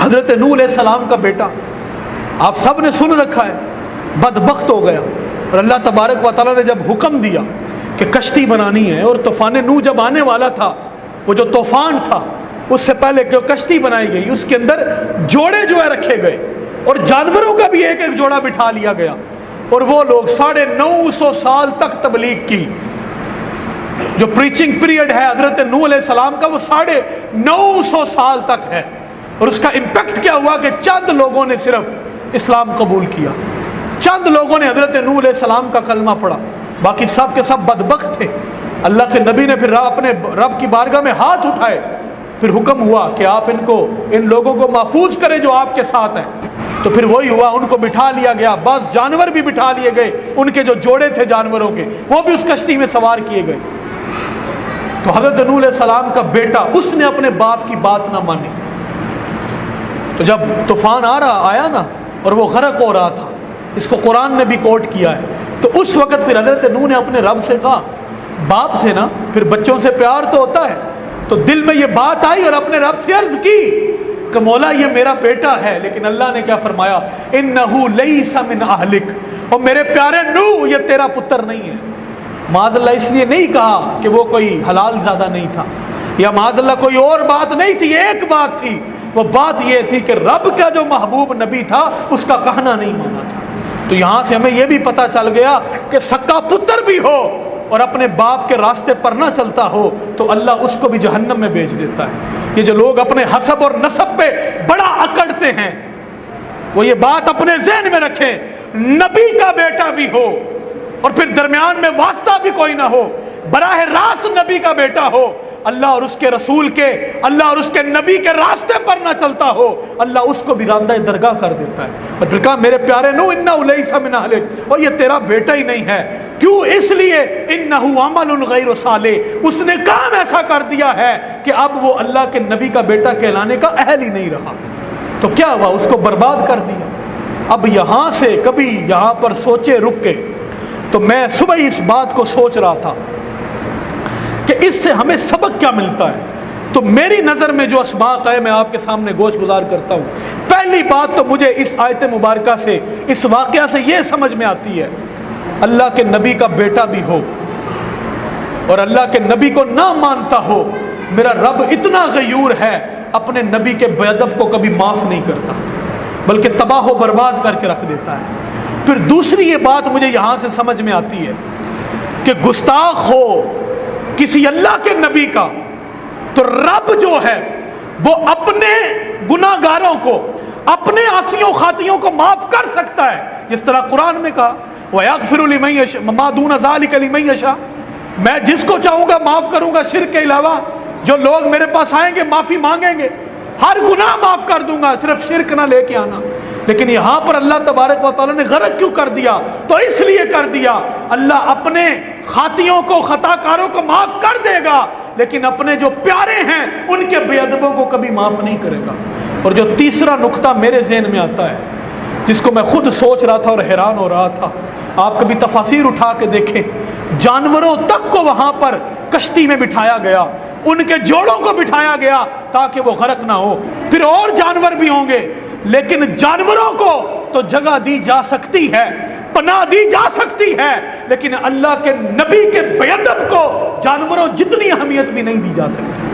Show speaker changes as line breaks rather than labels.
حضرت نوح علیہ السلام کا بیٹا آپ سب نے سن رکھا ہے، بدبخت ہو گیا، اور اللہ تبارک و تعالیٰ نے جب حکم دیا کہ کشتی بنانی ہے، اور طوفان نوح جب آنے والا تھا، وہ جو طوفان تھا اس سے پہلے کہ کشتی بنائی گئی، اس کے اندر جوڑے جو ہے رکھے گئے، اور جانوروں کا بھی ایک ایک جوڑا بٹھا لیا گیا، اور وہ لوگ 950 سال تک تبلیغ کی۔ جو پریچنگ پیریڈ ہے حضرت نوح علیہ السلام کا، وہ 950 سال تک ہے، اور اس کا امپیکٹ کیا ہوا کہ چند لوگوں نے صرف اسلام قبول کیا، چند لوگوں نے حضرت نوح علیہ السلام کا کلمہ پڑھا، باقی سب کے سب بدبخت تھے۔ اللہ کے نبی نے پھر اپنے رب کی بارگاہ میں ہاتھ اٹھائے، پھر حکم ہوا کہ آپ ان لوگوں کو محفوظ کریں جو آپ کے ساتھ ہیں۔ تو پھر وہی ہوا، ان کو بٹھا لیا گیا، بعض جانور بھی بٹھا لیے گئے، ان کے جو جوڑے تھے جانوروں کے وہ بھی اس کشتی میں سوار کیے گئے۔ تو حضرت نوح علیہ السلام کا بیٹا، اس نے اپنے باپ کی بات نہ مانی، تو جب طوفان آیا نا اور وہ غرق ہو رہا تھا، اس کو قرآن نے بھی کوٹ کیا ہے، تو اس وقت پھر حضرت نوح نے اپنے رب سے کہا، باپ تھے نا، پھر بچوں سے پیار تو ہوتا ہے، تو دل میں یہ بات آئی اور اپنے رب سے عرض کی کہ مولا یہ میرا بیٹا ہے، لیکن اللہ نے کیا فرمایا، انہو لیس من اہلک، اور میرے پیارے نوح یہ تیرا پتر نہیں ہے۔ معاذ اللہ اس لیے نہیں کہا کہ وہ کوئی حلال زادہ نہیں تھا، یا معاذ اللہ کوئی اور بات نہیں تھی، ایک بات تھی، وہ بات یہ تھی کہ رب کا جو محبوب نبی تھا اس کا کہنا نہیں مانا تھا۔ تو یہاں سے ہمیں یہ بھی پتہ چل گیا کہ سکا پتر بھی ہو اور اپنے باپ کے راستے پر نہ چلتا ہو تو اللہ اس کو بھی جہنم میں بھیج دیتا ہے۔ یہ جو لوگ اپنے حسب اور نسب پہ بڑا اکڑتے ہیں، وہ یہ بات اپنے ذہن میں رکھیں، نبی کا بیٹا بھی ہو اور پھر درمیان میں واسطہ بھی کوئی نہ ہو، براہ راست نبی کا بیٹا ہو، اللہ اور اس کے رسول کے، اللہ اور اس کے نبی کے راستے پر نہ چلتا ہو، اللہ اس کو بھی راندہ درگاہ کر دیتا ہے۔ اور پھر کہا میرے پیارے نوح انہ لیس من اہلک، اور یہ تیرا بیٹا ہی نہیں ہے، کیوں؟ اس لیے انہ عمل غیر صالح، اس نے کام ایسا کر دیا ہے کہ اب وہ اللہ کے نبی کا بیٹا کہلانے کا اہل ہی نہیں رہا۔ تو کیا ہوا؟ اس کو برباد کر دیا۔ اب یہاں سے کبھی یہاں پر سوچے رک کے، تو میں صبح اس بات کو سوچ رہا تھا کہ اس سے ہمیں سبق کیا ملتا ہے۔ تو میری نظر میں جو اسباق ہے میں آپ کے سامنے گوش گزار کرتا ہوں۔ پہلی بات تو مجھے اس آیت مبارکہ سے، اس واقعہ سے یہ سمجھ میں آتی ہے، اللہ کے نبی کا بیٹا بھی ہو اور اللہ کے نبی کو نہ مانتا ہو، میرا رب اتنا غیور ہے، اپنے نبی کے بے ادب کو کبھی معاف نہیں کرتا بلکہ تباہ و برباد کر کے رکھ دیتا ہے۔ پھر دوسری یہ بات مجھے یہاں سے سمجھ میں آتی ہے کہ گستاخ ہو کسی اللہ کے نبی کا تو رب جو ہے وہ اپنے گناہ گاروں کو، اپنے عاصیوں خاطیوں کو معاف کر سکتا ہے، جس طرح قرآن میں کہا وَيَغْفِرُ لِمَن يَشَاءُ مَا دُونَ ذَلِكَ لِمَن يَشَاءُ، میں جس کو چاہوں گا معاف کروں گا، شرک کے علاوہ جو لوگ میرے پاس آئیں گے معافی مانگیں گے، ہر گناہ معاف کر دوں گا، صرف شرک نہ لے کے آنا۔ لیکن یہاں پر اللہ تبارک و تعالیٰ نے غرق کیوں کر دیا؟ تو اس لیے کر دیا، اللہ اپنے خاطیوں کو، خطا کاروں کو معاف کر دے گا، لیکن اپنے جو پیارے ہیں ان کے بے ادبوں کو کبھی معاف نہیں کرے گا۔ اور جو تیسرا نقطہ میرے ذہن میں آتا ہے، جس کو میں خود سوچ رہا تھا اور حیران ہو رہا تھا، آپ کبھی تفاسیر اٹھا کے دیکھیں، جانوروں تک کو وہاں پر کشتی میں بٹھایا گیا، ان کے جوڑوں کو بٹھایا گیا تاکہ وہ غرق نہ ہو۔ پھر اور جانور بھی ہوں گے، لیکن جانوروں کو تو جگہ دی جا سکتی ہے، پناہ دی جا سکتی ہے، لیکن اللہ کے نبی کے بے ادب کو جانوروں جتنی اہمیت بھی نہیں دی جا سکتی۔